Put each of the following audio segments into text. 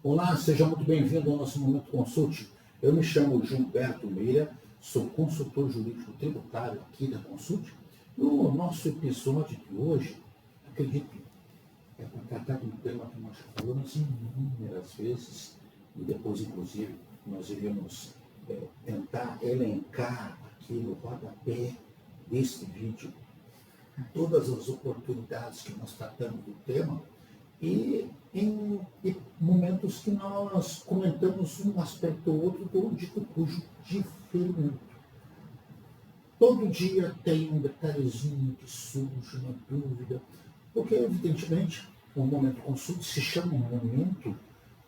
Olá, seja muito bem-vindo ao nosso Momento Consult. Eu me chamo Gilberto Meira, sou consultor jurídico tributário aqui da Consult. E o nosso episódio de hoje, acredito, é para tratar de um tema que nós já falamos inúmeras vezes e depois, inclusive, nós iremos tentar elencar aqui no rodapé deste vídeo todas as oportunidades que nós tratamos do tema e em momentos que nós comentamos um aspecto ou outro do dito cujo diferimento. Todo dia tem um detalhezinho que surge, uma dúvida, porque, evidentemente, o Momento Consult se chama momento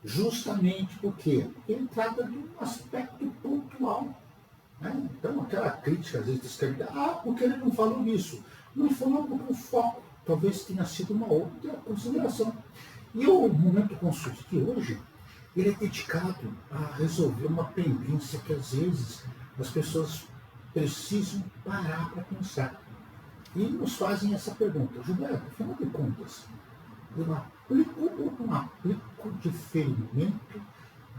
justamente porque ele trata de um aspecto pontual. Né? Então, aquela crítica, às vezes, descrevida, porque ele não falou nisso? Não falou porque o foco talvez tenha sido uma outra consideração. E o Momento Consult de hoje, ele é dedicado a resolver uma pendência que, às vezes, as pessoas precisam parar para pensar. E nos fazem essa pergunta: Gilberto, afinal de contas, eu aplico ou não aplico diferimento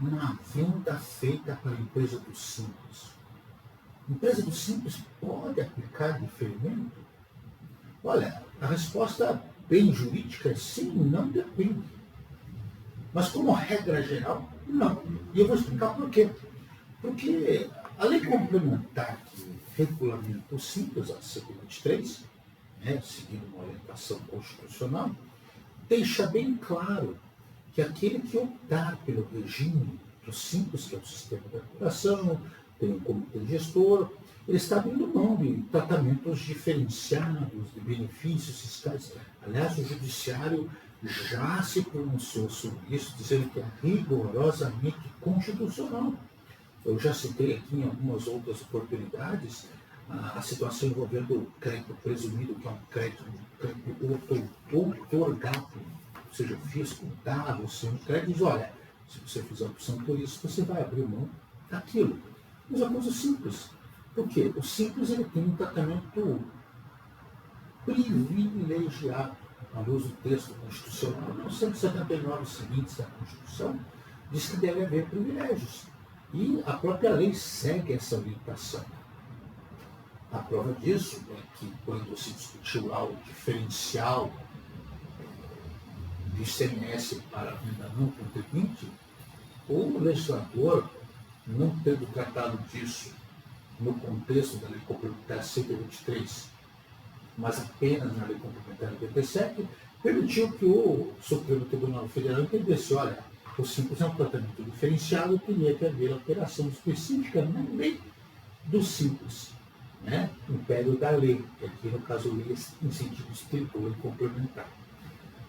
na venda feita para a empresa do Simples? A empresa do Simples pode aplicar diferimento? Olha, a resposta bem jurídica é sim, não depende. Mas como regra geral, não. E eu vou explicar por quê. Porque a lei complementar que regulamenta o Simples, a 123, seguindo uma orientação constitucional, deixa bem claro que aquele que optar pelo regime do Simples, que é o sistema da apuração, tem um comitê gestor, ele está abrindo mão de tratamentos diferenciados, de benefícios fiscais. Aliás, o Judiciário já se pronunciou sobre isso, dizendo que é rigorosamente constitucional. Eu já citei aqui em algumas outras oportunidades a situação envolvendo o crédito presumido, que é um crédito outorgado, ou seja, o fisco dá a você um crédito e diz: olha, se você fizer opção por isso, você vai abrir mão daquilo. Mas é uma coisa simples. Por quê? O Simples ele tem um tratamento privilegiado, à luz do texto constitucional. O 179 seguintes da Constituição diz que deve haver privilégios. E a própria lei segue essa orientação. A prova disso é que, quando se discutiu lá o diferencial de ICMS para a venda não contribuinte, o legislador, não tendo tratado disso no contexto da Lei Complementar 123, mas apenas na Lei Complementar 87, permitiu que o Supremo Tribunal Federal entendesse: olha, o Simples é um tratamento diferenciado, teria que haver alteração específica na lei do Simples, império da lei, que aqui no caso lei em sentido estrito ou complementar.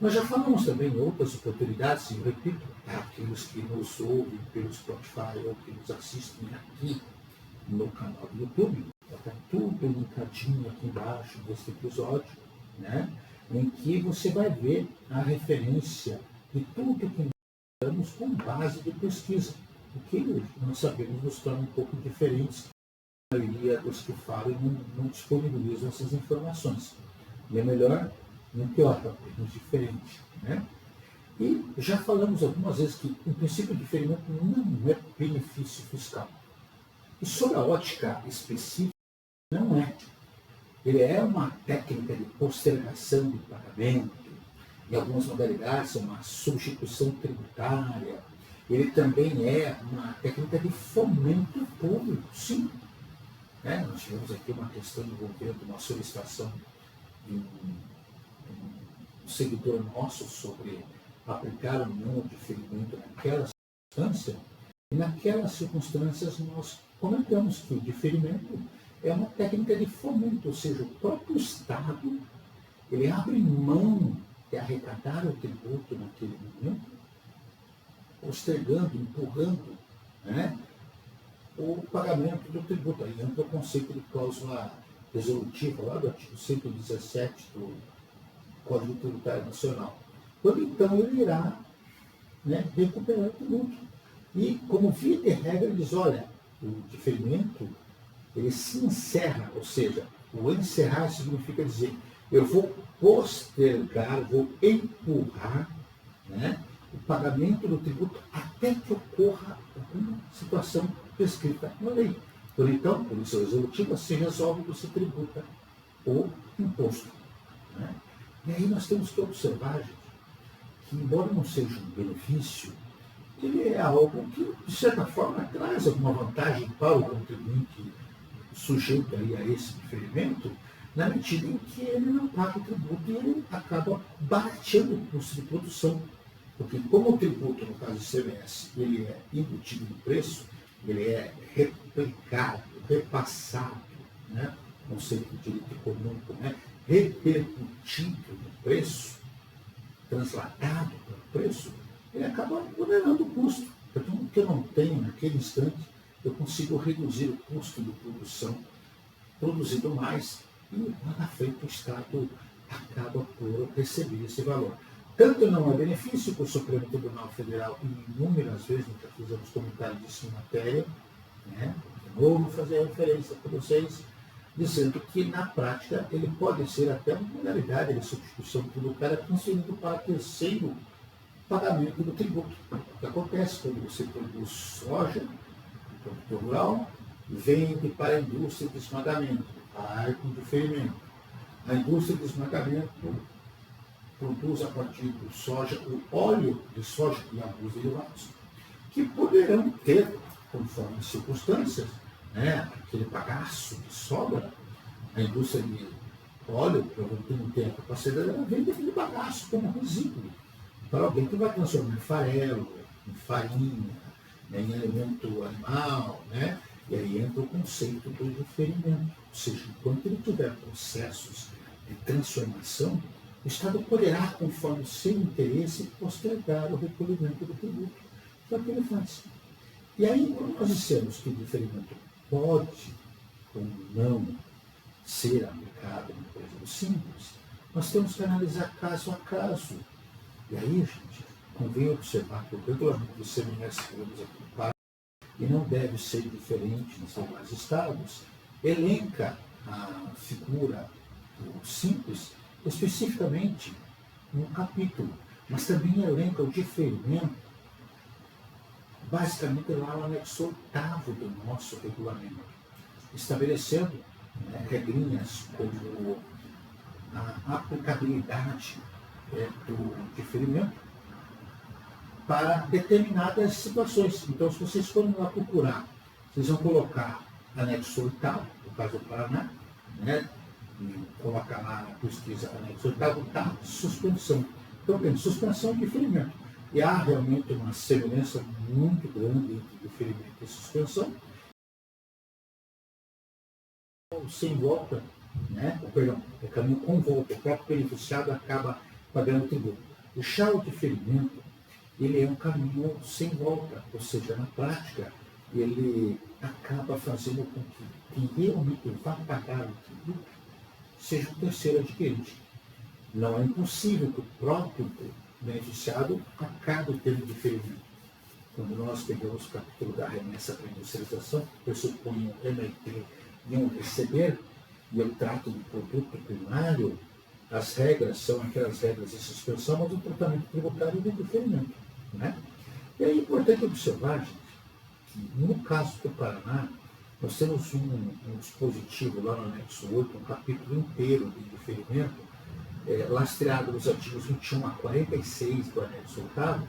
Nós já falamos também em outras oportunidades, e eu repito, aqueles que nos ouvem pelo Spotify ou que nos assistem aqui no canal do YouTube, está tudo linkadinho aqui embaixo desse episódio, em que você vai ver a referência de tudo que nós damos com base de pesquisa, o que nós sabemos nos torna um pouco diferentes. A maioria dos que falam não disponibilizam essas informações. E é melhor, não pior, apenas diferente. E já falamos algumas vezes que o princípio de diferimento não é benefício fiscal. E sob a ótica específica, não é. Ele é uma técnica de postergação de pagamento, em algumas modalidades é uma substituição tributária, ele também é uma técnica de fomento público, sim. Nós tivemos aqui uma questão envolvendo uma solicitação de um seguidor nosso sobre aplicar ou não o diferimento naquela circunstância, e naquelas circunstâncias nós comentamos que o diferimento é uma técnica de fomento, ou seja, o próprio Estado ele abre mão de arrecadar o tributo naquele momento, postergando, empurrando o pagamento do tributo. Aí entra o conceito de cláusula resolutiva, lá do artigo 117 do Código Tributário Nacional. Quando então ele irá recuperar o tributo. E como via de regra, ele diz: olha, o diferimento ele se encerra, ou seja, o encerrar significa dizer: eu vou postergar, vou empurrar o pagamento do tributo até que ocorra alguma situação prescrita na lei. Por então, por isso resolutiva, se resolve que se tributa o imposto. Né? E aí nós temos que observar, gente, que embora não seja um benefício, ele é algo que, de certa forma, traz alguma vantagem para o contribuinte sujeito aí a esse diferimento, na medida em que ele não paga o tributo e ele acaba barateando o custo de produção. Porque como o tributo, no caso do ICMS, ele é embutido no preço, ele é replicado, repassado, né? Conceito de direito econômico, né? Repercutido no preço, transladado para o preço, ele acaba moderando o custo. Então, o que eu não tenho naquele instante, eu consigo reduzir o custo de produção, produzindo mais, e lá na frente o Estado acaba por receber esse valor. Tanto não é benefício para o Supremo Tribunal Federal, e inúmeras vezes nós já fizemos comentário disso em matéria, né? De novo fazer referência para vocês, dizendo que na prática ele pode ser até uma modalidade de substituição tributária transferindo para terceiro pagamento do tributo. O que acontece quando você produz soja, produtor rural, vende para a indústria de esmagamento, para o diferimento. A indústria de esmagamento produz a partir do soja o óleo de soja e alguns derivados, que poderão ter, conforme as circunstâncias, né, aquele bagaço que sobra. A indústria de óleo, provavelmente não tem a capacidade, ela vende aquele bagaço como resíduo para alguém que vai transformar em farelo, em farinha, né, em alimento animal, né? E aí entra o conceito do diferimento. Ou seja, enquanto ele tiver processos de transformação, o Estado poderá, conforme o seu interesse, postergar o recolhimento do tributo. Que é o que ele faz. E aí, quando nós dissemos que o diferimento pode ou não ser aplicado na empresa do Simples, nós temos que analisar caso a caso. E aí, gente, convém observar que o regulamento do ICMS que vamos aqui no Pará, e não deve ser diferente nos demais estados, elenca a figura do Simples especificamente num capítulo, mas também elenca o diferimento basicamente lá no anexo 8º do nosso regulamento, estabelecendo, né, regrinhas como a aplicabilidade do diferimento para determinadas situações. Então, se vocês forem lá procurar, vocês vão colocar anexo 8º, no caso do Paraná, né, e colocar lá na pesquisa anexo 8º, tá, suspensão. Então, tem suspensão e diferimento. E há realmente uma semelhança muito grande entre diferimento e suspensão. Sem volta, né? Perdão, é caminho com volta, o próprio beneficiado acaba pagando tributo. Já o diferimento, ele é um caminho sem volta, ou seja, na prática, ele acaba fazendo com que quem realmente vai pagar o tributo seja o terceiro adquirente. Não é impossível que o próprio beneficiado acabe tendo diferimento. Quando nós pegamos o capítulo da remessa para a industrialização, que pressupõe um emeter e um receber, e eu trato do produto primário, as regras são aquelas regras de suspensão, mas o tratamento tributário e de diferimento. Né? E é importante observar, gente, que no caso do Paraná, nós temos um dispositivo lá no anexo 8, um capítulo inteiro de diferimento, lastreado nos artigos 21 a 46 do anexo 8º,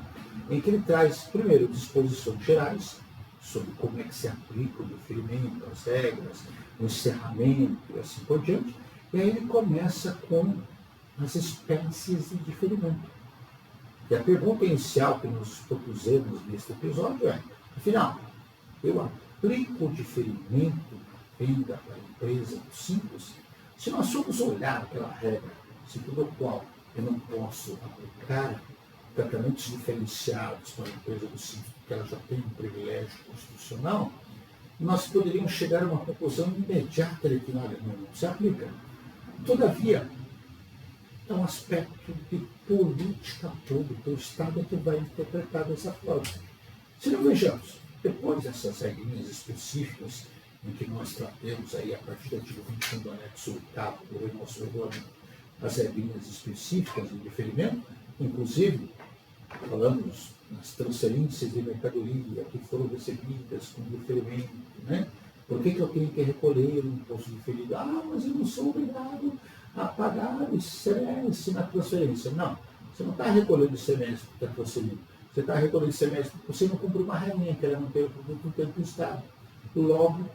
em que ele traz, primeiro, disposições gerais sobre como é que se aplica o diferimento, as regras, o encerramento e assim por diante. E aí ele começa com as espécies de diferimento. E a pergunta inicial que nos propusemos neste episódio é, afinal, eu aplico o diferimento na venda para a empresa do Simples? Se nós formos olhar aquela regra, segundo a qual eu não posso aplicar tratamentos diferenciados para a empresa do Simples, porque ela já tem um privilégio constitucional, nós poderíamos chegar a uma conclusão imediata de que não se aplica. Todavia, é um aspecto de política pública. O Estado é que vai interpretar dessa forma. Se não vejamos, depois dessas regrinhas específicas em que nós tratamos aí a partir do artigo 21 do anexo 8º do nosso regulamento, as regrinhas específicas de diferimento, inclusive falamos nas transferências de mercadoria que foram recebidas com diferimento, né? Por que eu tenho que recolher o imposto diferido? Ah, mas eu não sou obrigado a pagar o ICMS na transferência. Não, você não está recolhendo o ICMS que está transferindo. Você está recolhendo o ICMS porque você não cumpriu uma regrinha, que era não ter o produto no tempo do Estado. Logo,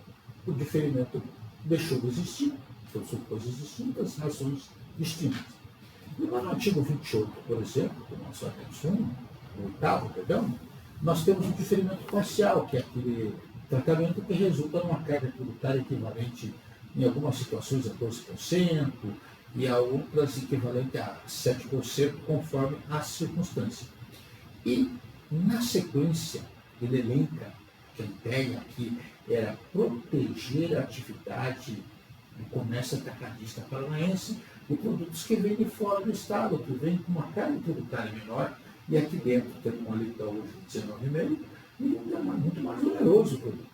o diferimento deixou de existir. Então, são coisas distintas, razões distintas. E lá no artigo 28, por exemplo, que nós temos o oitavo, perdão, nós temos um diferimento parcial, que é aquele tratamento que resulta numa carga tributária equivalente, em algumas situações, a 12%, e a outras equivalente a 7%, conforme a circunstância. E, na sequência, ele elenca que a ideia aqui era proteger a atividade do comércio atacadista paranaense de produtos que vêm de fora do Estado, que vêm com uma carga tributária menor, e aqui dentro tem uma alíquota hoje de 19,5%, e é muito mais oneroso o produto.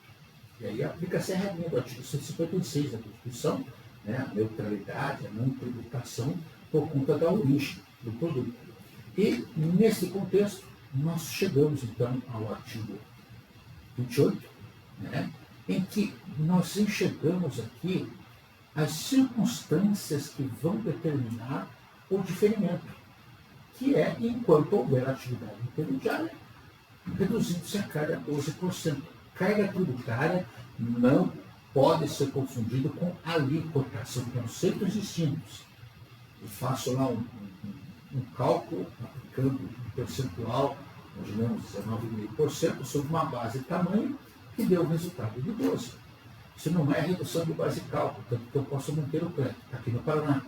E aí aplica-se a regra do artigo 156 da Constituição, né, a neutralidade, a não tributação, por conta da origem do produto. E, nesse contexto, nós chegamos, então, ao artigo 28, né, em que nós enxergamos aqui as circunstâncias que vão determinar o diferimento, que é enquanto houver atividade intermediária, reduzindo-se a carga a 12%. Carga tributária não pode ser confundido com alíquota, são conceitos distintos. Eu faço lá um cálculo, aplicando um percentual, imaginamos 19,5%, sobre uma base de tamanho, que deu o resultado de 12%. Isso não é redução de base de cálculo, tanto que eu posso manter o crédito. Aqui no Paraná,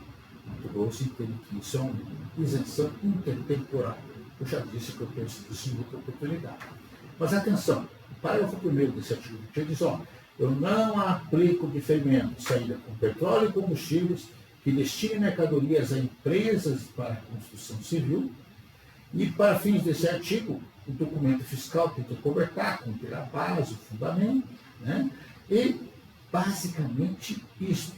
Mato Grosso, entende que isso é uma isenção intertemporal. Eu já disse que eu penso isso em outra oportunidade. Mas atenção, o parágrafo 1º desse artigo 28 diz, eu não aplico diferimento de saída com petróleo e combustíveis que destinem mercadorias a empresas para a construção civil, e para fins desse artigo, o documento fiscal tem que cobertar, conter a base, o fundamento, né? E basicamente isto,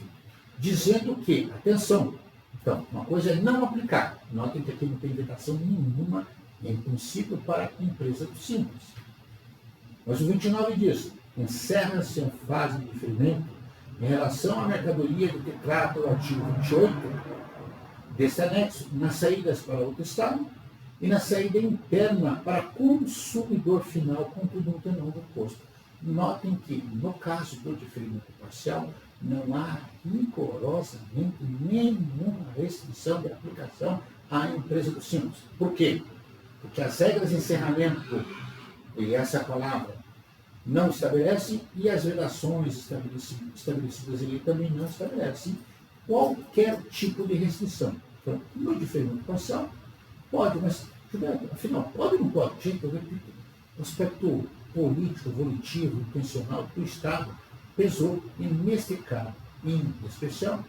dizendo que, atenção, então, uma coisa é não aplicar, notem que aqui não tem vedação nenhuma, em princípio, para a empresa do Simples. Mas o 29 diz, encerra-se a fase de diferimento em relação à mercadoria de que trata o artigo 28 deste anexo, nas saídas para outro Estado e na saída interna para consumidor final com produto não do posto. Notem que, no caso do diferimento parcial, não há rigorosamente nenhuma restrição de aplicação à empresa do Simples. Por quê? Porque as regras de encerramento, e essa é a palavra, não estabelecem, e as vedações estabelecidas ali também não estabelecem qualquer tipo de restrição. Então, no diferimento parcial, pode, mas, afinal, pode ou não pode? Gente, eu repito, o aspecto político, volitivo, intencional do Estado pesou, e neste caso, em especial,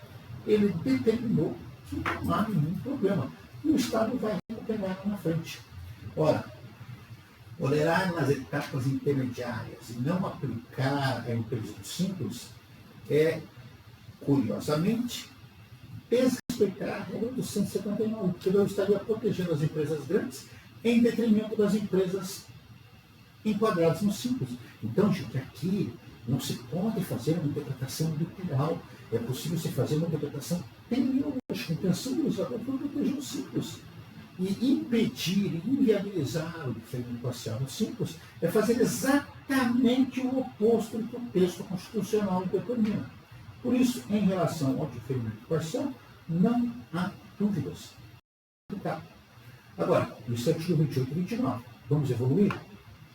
ele determinou que não há nenhum problema. E o Estado vai recuperar na frente. Ora, tolerar nas etapas intermediárias e não aplicar a empresa do Simples é, curiosamente, desrespeitar a regra do 179, porque eu estaria protegendo as empresas grandes em detrimento das empresas enquadradas no Simples. Então, gente, aqui não se pode fazer uma interpretação literal. É possível se fazer uma interpretação teleológica. A intenção do legislador foi proteger o Simples. E impedir, inviabilizar o diferimento parcial no Simples é fazer exatamente o oposto do que o texto constitucional determina. Por isso, em relação ao diferimento parcial, não há dúvidas. Tá. Agora, isso é o artigo 28 e 29. Vamos evoluir?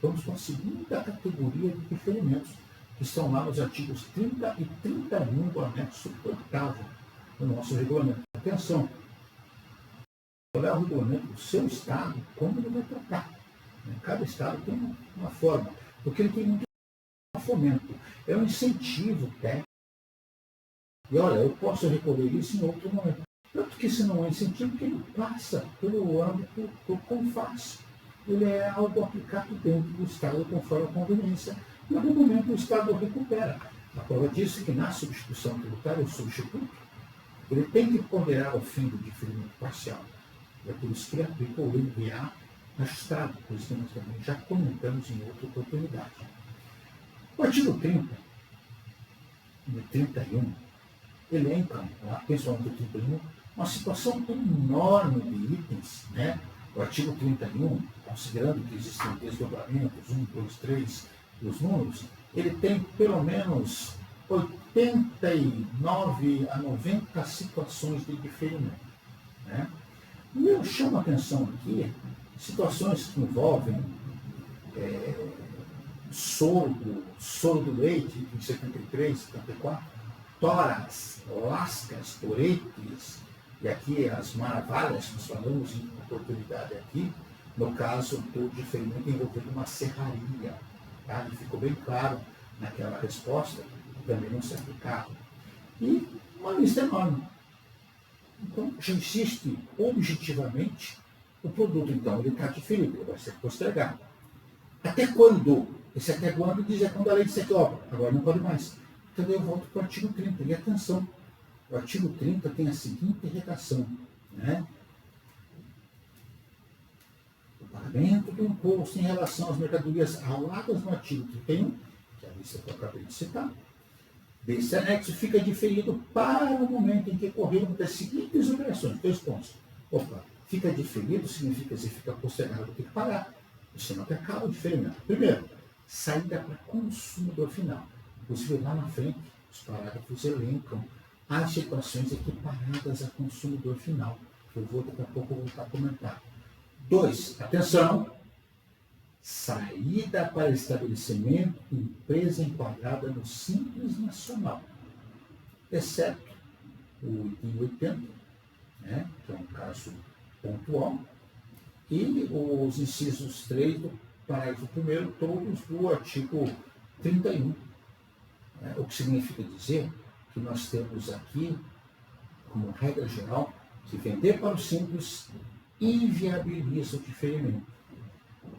Vamos para a segunda categoria de diferimentos, que estão lá nos artigos 30 e 31 do anexo 8º do nosso regulamento. Atenção! Qual é o regulamento do seu Estado, como ele vai tratar? Cada Estado tem uma forma, porque ele tem muito fomento. É um incentivo técnico. E olha, eu posso recolher isso em outro momento. Tanto que isso não é incentivo, porque ele passa pelo âmbito do CONFAS. Ele é algo aplicado dentro do Estado conforme a conveniência. Em algum momento o Estado recupera. A prova disso é que na substituição tributária, o substituto, ele tem que ponderar o fim do diferimento parcial. É por isso que ele aplica o IVA ajustado, coisa que nós também já comentamos em outra oportunidade. O artigo 30 e 31 elencam, principalmente o 31, uma situação enorme de itens, né? O artigo 31, considerando que existem desdobramentos, 1, 2, 3, os números, ele tem pelo menos 89 a 90 situações de diferimento, né? E eu chamo a atenção aqui situações que envolvem soro do leite, em 73, 74, toras, lascas, toretes, e aqui as maravilhas que nós falamos em oportunidade aqui, no caso do diferimento envolvendo uma serraria. Tá? E ficou bem claro naquela resposta, que também não se aplicava. E uma lista enorme. Então, já existe objetivamente o produto, então, ele está diferido, ele vai ser postergado. Até quando? Esse até quando diz quando a lei disser que, agora não pode mais. Então, eu volto para o artigo 30. E atenção, o artigo 30 tem a seguinte redação, né? O pagamento do imposto em relação às mercadorias arroladas no artigo 31, que é a lista que eu acabei de citar, desse anexo fica diferido para o momento em que ocorreram das seguintes operações. 2 pontos. Fica diferido significa que fica postergado, tem que pagar. Você não acaba o diferimento. Primeiro, saída para consumidor final. Inclusive lá na frente, os parágrafos elencam as situações equiparadas a consumidor final, que eu vou daqui a pouco voltar a comentar. 2, atenção, saída para estabelecimento, empresa enquadrada no Simples Nacional, exceto o item 80, né, que é um caso pontual, e os incisos 3 do parágrafo 1º, todos do artigo 31. O que significa dizer que nós temos aqui, como regra geral, que vender para o Simples inviabiliza o diferimento.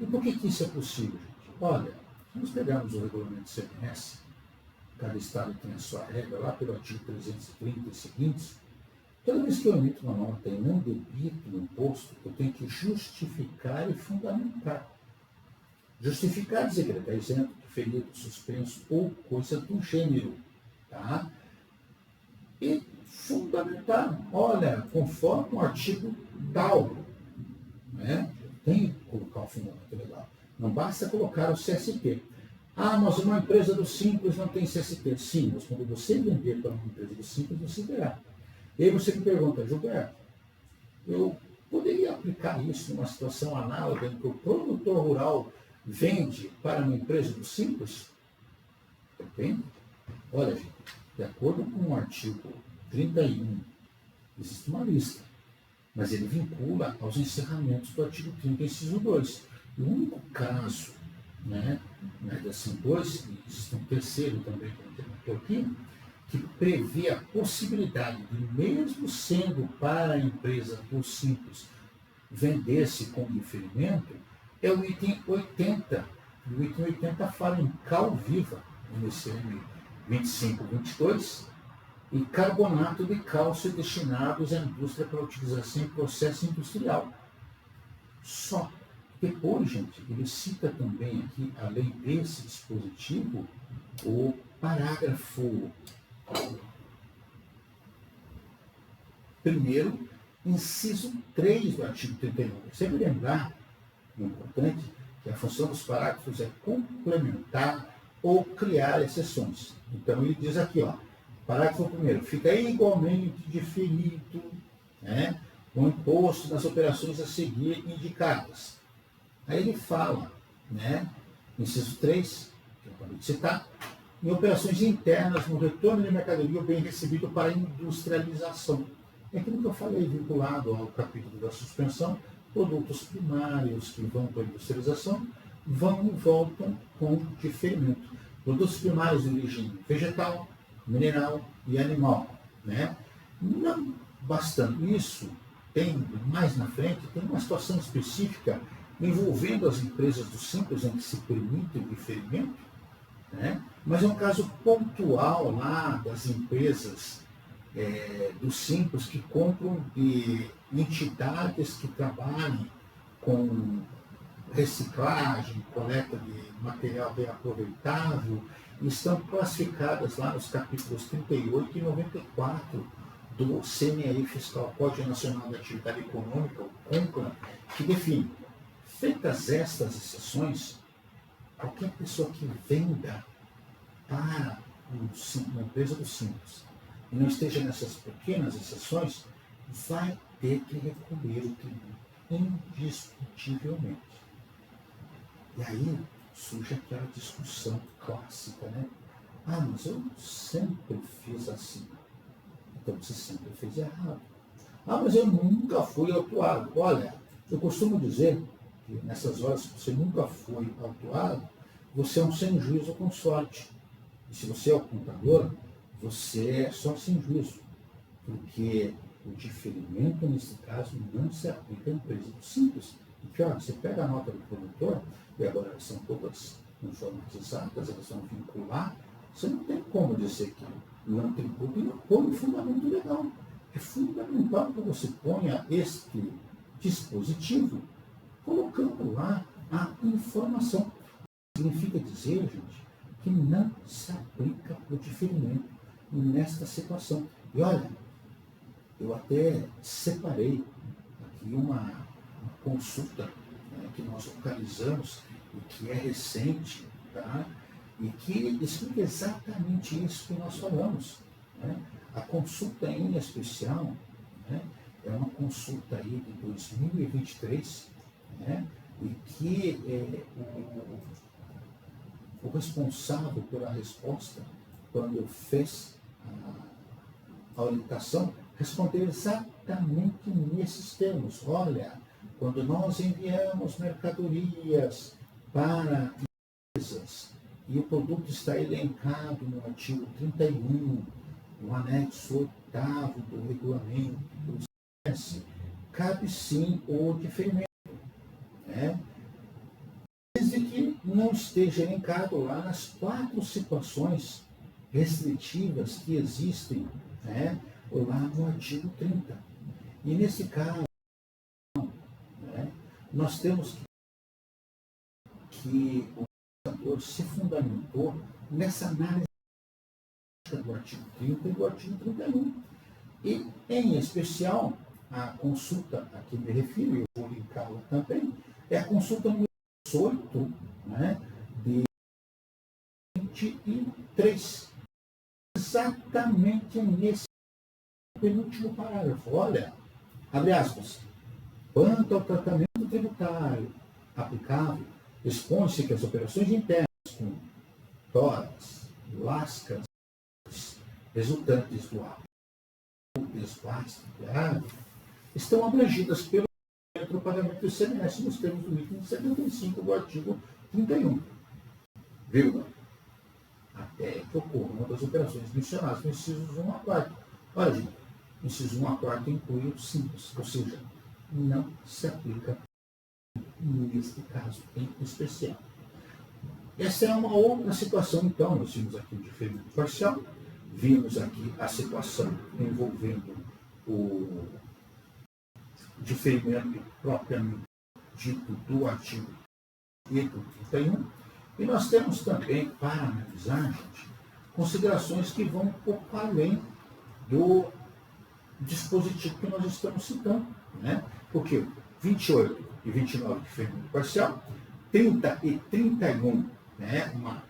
E por que isso é possível, gente? Olha, se nós pegarmos o regulamento do CMS, cada estado tem a sua regra, lá pelo artigo 330 e seguintes, toda vez que eu emito uma nota e não debito o imposto, eu tenho que justificar e fundamentar. Justificar dizer que ele está isento, diferido, suspenso ou coisa do gênero. Tá? E fundamentar, olha, conforme o artigo tal, né? Tem que colocar o fundamento legal. Não basta colocar o CST. Mas uma empresa do Simples não tem CST. Sim, mas quando você vender para uma empresa do Simples, você terá. E aí você me pergunta, Gilberto, eu poderia aplicar isso numa situação análoga em que o produtor rural vende para uma empresa do Simples? Depende. Olha, gente, de acordo com o artigo 31, existe uma lista, mas ele vincula aos encerramentos do artigo 30, inciso 2. E o único caso, né, assim, 2, e existe um terceiro também, que é aqui, que prevê a possibilidade de, mesmo sendo para a empresa do Simples, vender-se com diferimento, é o item 80. E o item 80 fala em cal viva, NCM 2522, e carbonato de cálcio destinados à indústria para utilização em processo industrial. Só. Depois, gente, ele cita também aqui, além desse dispositivo, o parágrafo 1º, inciso 3 do artigo 31. Sempre lembrar, é importante, que a função dos parágrafos é complementar ou criar exceções. Então, ele diz aqui, parágrafo 1º, fica igualmente diferido, né, o imposto nas operações a seguir indicadas. Aí ele fala, né, inciso 3, que eu acabei de citar, em operações internas no retorno de mercadoria ou bem recebido para industrialização. É aquilo que eu falei, vinculado ao capítulo da suspensão, produtos primários que vão para a industrialização vão e voltam com diferimento. Produtos primários de origem vegetal, mineral e animal. Né? Não bastando isso, tem mais na frente, tem uma situação específica envolvendo as empresas do Simples, em que se permite o diferimento, né? Mas é um caso pontual lá das empresas do Simples que compram de entidades que trabalhem com reciclagem, coleta de material bem aproveitável, estão classificadas lá nos capítulos 38 e 94 do CNI Fiscal, Código Nacional da Atividade Econômica, o CONCLA, que define, feitas estas exceções, qualquer pessoa que venda para uma empresa do Simples e não esteja nessas pequenas exceções, vai ter que recolher o tributo, indiscutivelmente. E aí surge aquela discussão clássica, né? Ah, mas eu sempre fiz assim. Então você sempre fez errado. Ah, mas eu nunca fui autuado. Olha, eu costumo dizer que nessas horas que você nunca foi autuado, você é um sem juízo com sorte. E se você é o contador, você é só sem juízo. Porque o diferimento, nesse caso, não se aplica à empresa do Simples. Porque, olha, você pega a nota do produtor, e agora elas são todas informatizadas, elas vão vincular, você não tem como dizer que não tributa e não põe um fundamento legal. É fundamental que você ponha este dispositivo colocando lá a informação. Significa dizer, gente, que não se aplica o diferimento nesta situação. E olha, eu até separei aqui uma consulta, né, que nós localizamos e que é recente, tá? E que explica exatamente isso que nós falamos. Né? A consulta em especial, né, é uma consulta aí de 2023, né, e que o responsável pela resposta, quando fez a orientação, respondeu exatamente nesses termos. Olha, quando nós enviamos mercadorias para empresas e o produto está elencado no artigo 31, no anexo 8º do regulamento do CS, cabe sim o diferimento, né? Desde que não esteja elencado lá nas 4 situações restritivas que existem, né, lá no artigo 30. E nesse caso, né, nós temos que o legislador se fundamentou nessa análise do artigo 30 e do artigo 31. E, em especial, a consulta a que me refiro, eu vou linká-la também, é a consulta número 8, né, de 23. Exatamente nesse penúltimo parágrafo. Olha, abre aspas. Quanto ao tratamento tributário aplicável, expõe-se que as operações internas com toras, lascas, resultantes do ato desgaste estão abrangidas pelo pagamento do ICMS nos termos do item 75 do artigo 31, vírgula, até que ocorra uma das operações mencionadas no incisos 1 a 4. Olha, gente, inciso 1 a 4 inclui o simples, ou seja, não se aplica neste caso em especial. Essa é uma outra situação, então. Nós vimos aqui o diferimento parcial, vimos aqui a situação envolvendo o diferimento propriamente dito do artigo 31, e nós temos também, para analisar, gente, considerações que vão um pouco além do dispositivo que nós estamos citando, né? Porque 28 e 29 de diferimento parcial, 30 e 31, né? Uma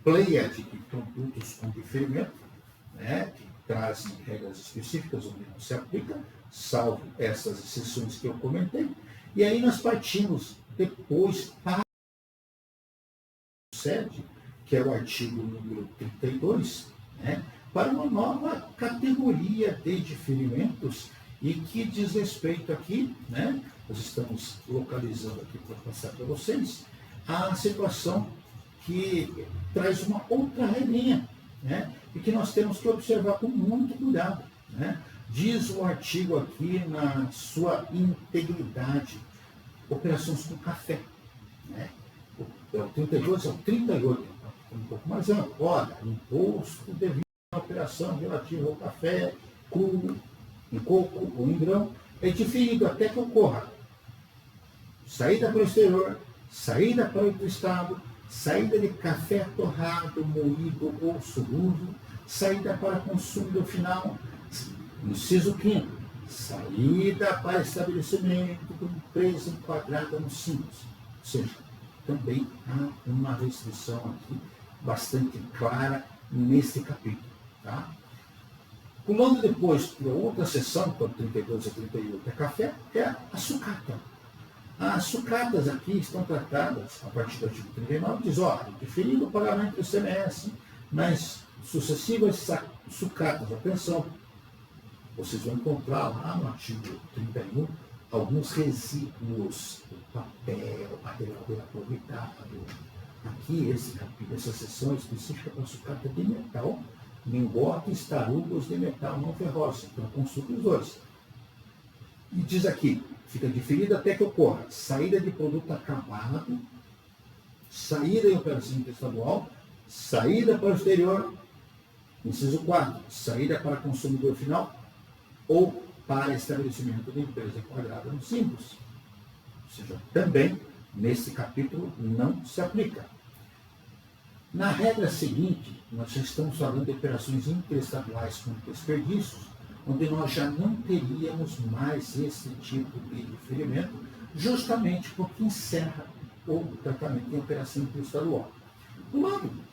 pleiade de produtos com diferimento, né? Que trazem regras específicas onde não se aplica, salvo essas exceções que eu comentei. E aí nós partimos depois para o 7, que é o artigo número 32, né? Para uma nova categoria de diferimentos e que diz respeito aqui, né, nós estamos localizando aqui para passar para vocês, a situação que traz uma outra regrinha, né, e que nós temos que observar com muito cuidado. Né? Diz o artigo aqui na sua integridade, operações com café. Né? O 32 ao 38, um pouco mais amplo. Olha, imposto devido à operação relativa ao café, cru, em coco ou em grão, é diferido até que ocorra saída para o exterior, saída para outro estado, saída de café torrado, moído ou solúvel, saída para consumo do final. Inciso 5º, saída para estabelecimento de empresa enquadrada no simples. Ou seja, também há uma restrição aqui bastante clara nesse capítulo. Tá? Pulando depois para outra seção, para 32 a 38, é café, é a sucata. As sucatas aqui estão tratadas, a partir do artigo 39, diz, diferindo o pagamento do ICMS, mas sucessivas sucatas, atenção, vocês vão encontrar lá no artigo 31 alguns resíduos, papel, material reaproveitado. Aqui, essa seção é específica para sucata de metal, lingotes, tarugos de metal não ferroso. Então, consulte os dois. E diz aqui, fica diferido até que ocorra saída de produto acabado, saída em operação interestadual, saída para o exterior, inciso 4, saída para consumidor final ou para estabelecimento de empresa enquadrada no simples. Ou seja, também, nesse capítulo, não se aplica. Na regra seguinte, nós já estamos falando de operações interestaduais com desperdícios, onde nós já não teríamos mais esse tipo de diferimento, justamente porque encerra o tratamento em operação interestadual.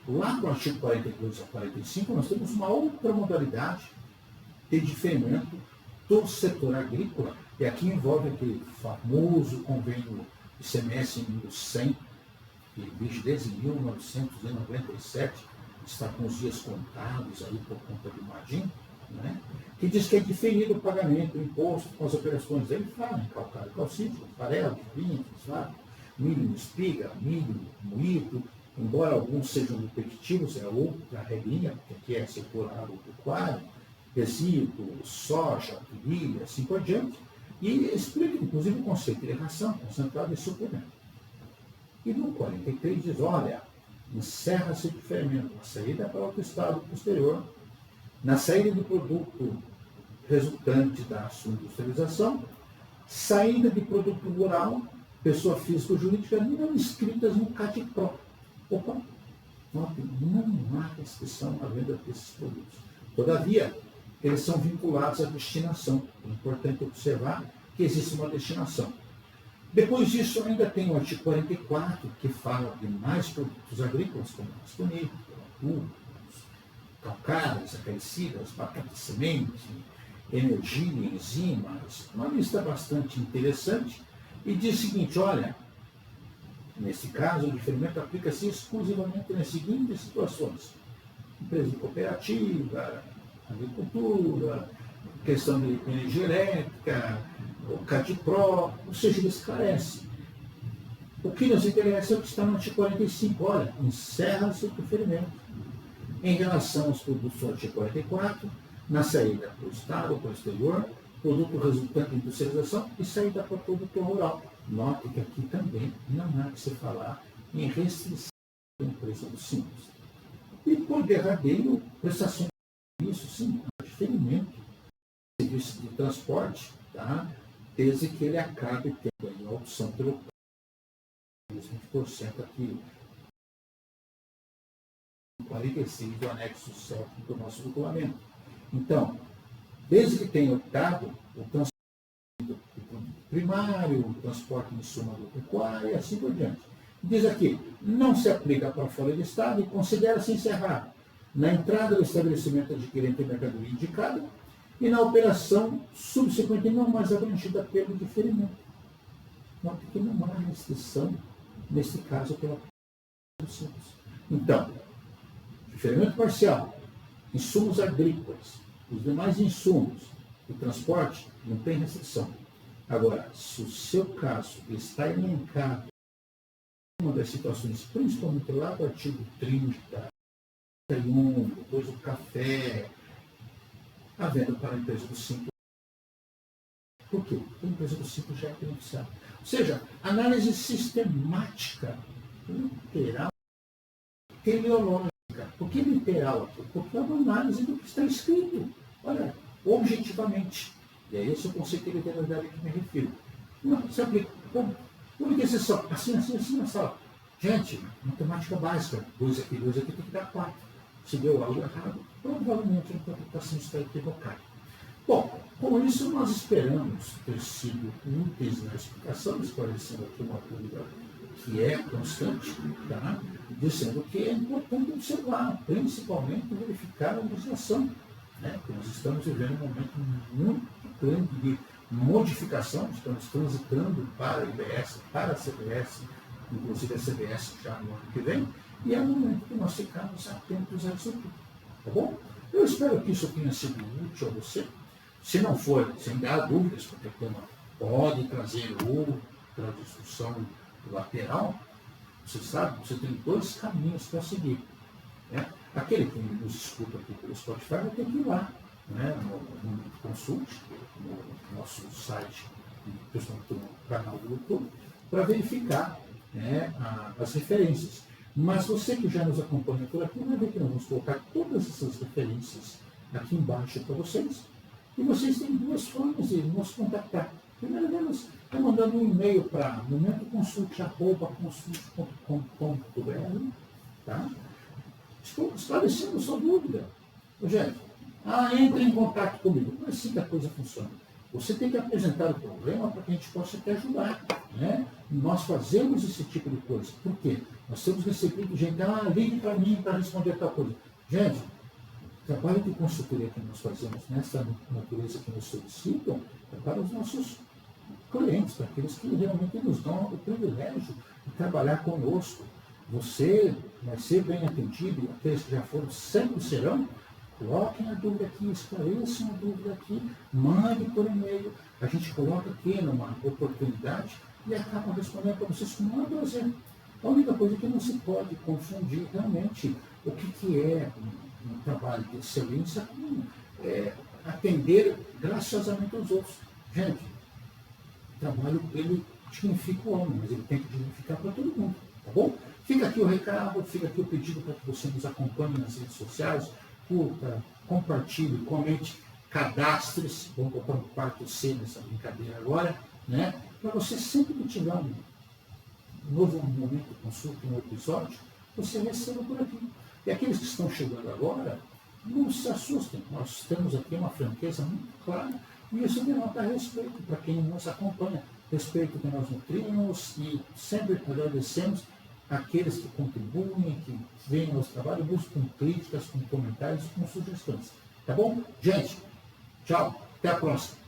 Lá no artigo 42 a 45, nós temos uma outra modalidade de diferimento do setor agrícola, e aqui envolve aquele famoso convênio ICMS em 1100, que vige desde 1997, está com os dias contados aí por conta do Mardim, né? Que diz que é diferido o pagamento do imposto com as operações. Ele fala em calcário, calcífero, farelo, farinha, fosfato, milho, espiga, milho, moído, embora alguns sejam repetitivos, é outra regrinha, porque aqui é setor agropecuário, resíduo, soja, trilha, assim por diante, e explica, inclusive, o conceito de ração, concentrado e suplemento. E no 43 diz, encerra-se o diferimento na saída para outro estado posterior, na saída do produto resultante da sua industrialização, saída de produto rural, pessoa física ou jurídica não inscritas no CADPRO. Não há restrição à venda desses produtos. Todavia, eles são vinculados à destinação. É importante observar que existe uma destinação. Depois disso, ainda tem o artigo 44, que fala de mais produtos agrícolas, como rascunho, calcários, acaricidas, batata semente, energia, enzimas, uma lista bastante interessante, e diz o seguinte, nesse caso, o diferimento aplica-se exclusivamente nas seguintes situações: empresa cooperativa, agricultura, questão de energia elétrica, o CADPRO, ou seja, ele esclarece. O que nos interessa é o que está no artigo 45, encerra-se o diferimento. Em relação aos produtos do artigo 44, na saída para o Estado ou para o exterior, produto resultante de industrialização e saída para o produto rural. Note que aqui também não há que se falar em restrição da empresa do simples. E por derradeiro, prestação de serviço, sim, diferimento de serviço de transporte, tá? Desde que ele acabe tendo a opção pelo 20% aqui, 46 do anexo 7 do nosso regulamento. Então, desde que tenha optado o transporte do produto primário, o transporte de suma agropecuária e assim por diante. Diz aqui, não se aplica para fora do Estado e considera-se encerrado na entrada do estabelecimento adquirente de mercadoria indicada e na operação subsequente não mais abrangida pelo diferimento. Note que não há restrição, nesse caso, pela simples. Então, diferimento parcial, insumos agrícolas, os demais insumos e transporte, não tem restrição. Agora, se o seu caso está elencado em uma das situações, principalmente lá do artigo 30, 31, depois o café, a venda para a empresa do simples. Por quê? Porque a empresa do simples já é beneficiada. Ou seja, análise sistemática, literal, teleológica. Por que literal aqui? Porque é uma análise do que está escrito. Olha, objetivamente. E é esse o conceito de literalidade que me refiro. Não se aplica. Bom, Porque você só, assim, só. Gente, matemática básica, 2 aqui tem que dar 4. Se deu algo errado, provavelmente a interpretação está equivocada. Bom, com isso nós esperamos ter sido úteis na explicação, esclarecendo aqui uma dúvida que é constante, tá? Dizendo que é importante observar, principalmente verificar a legislação, né? Porque nós estamos vivendo um momento muito grande de modificação, estamos transitando para a IBS, para a CBS, inclusive a CBS já no ano que vem, e é o momento que nós ficamos atentos a isso tudo, tá bom? Eu espero que isso tenha sido útil a você. Se não for, sem dar dúvidas, porque o tema pode trazer outra discussão lateral, você sabe, você tem 2 caminhos para seguir. Né? Aquele que nos escuta aqui pelo Spotify vai ter que ir lá, né? no Consulte, no nosso site, principalmente no canal do YouTube, para verificar, né, as referências. Mas você que já nos acompanha por aqui, vai ver que nós vamos colocar todas essas referências aqui embaixo para vocês. E vocês têm 2 formas de nos contactar. A primeira delas é mandando um e-mail para momentoconsulte@consulte.com.br, tá? Esclarecendo sua dúvida. Gente, entre em contato comigo. Não é assim que a coisa funciona. Você tem que apresentar o problema para que a gente possa te ajudar. Né? Nós fazemos esse tipo de coisa. Por quê? Nós temos recebido gente, ligue para mim para responder tal coisa. Gente, o trabalho de consultoria que nós fazemos nessa natureza que nos solicitam é para os nossos clientes, para aqueles que realmente nos dão o privilégio de trabalhar conosco. Você vai ser bem atendido, e aqueles que já foram sempre serão. Coloquem a dúvida aqui, esclareçam a dúvida aqui, mande por e-mail, a gente coloca aqui numa oportunidade e acaba respondendo para vocês com o maior prazer. A única coisa que não se pode confundir realmente o que é um trabalho de excelência com atender graciosamente aos outros. Gente, o trabalho ele dignifica o homem, mas ele tem que dignificar para todo mundo, tá bom? Fica aqui o recado, fica aqui o pedido para que você nos acompanhe nas redes sociais, curta, compartilhe, comente, cadastre-se, vamos botar um quarto C nessa brincadeira agora, né? Para você sempre que tiver um novo momento, consulta, um episódio, você receba por aqui. E aqueles que estão chegando agora, não se assustem, nós temos aqui uma franqueza muito clara, e isso denota respeito para quem nos acompanha, respeito que nós nutrimos e sempre agradecemos aqueles que contribuem, que vêm ao trabalho, buscam críticas, com comentários, com sugestões. Tá bom? Gente, tchau, até a próxima.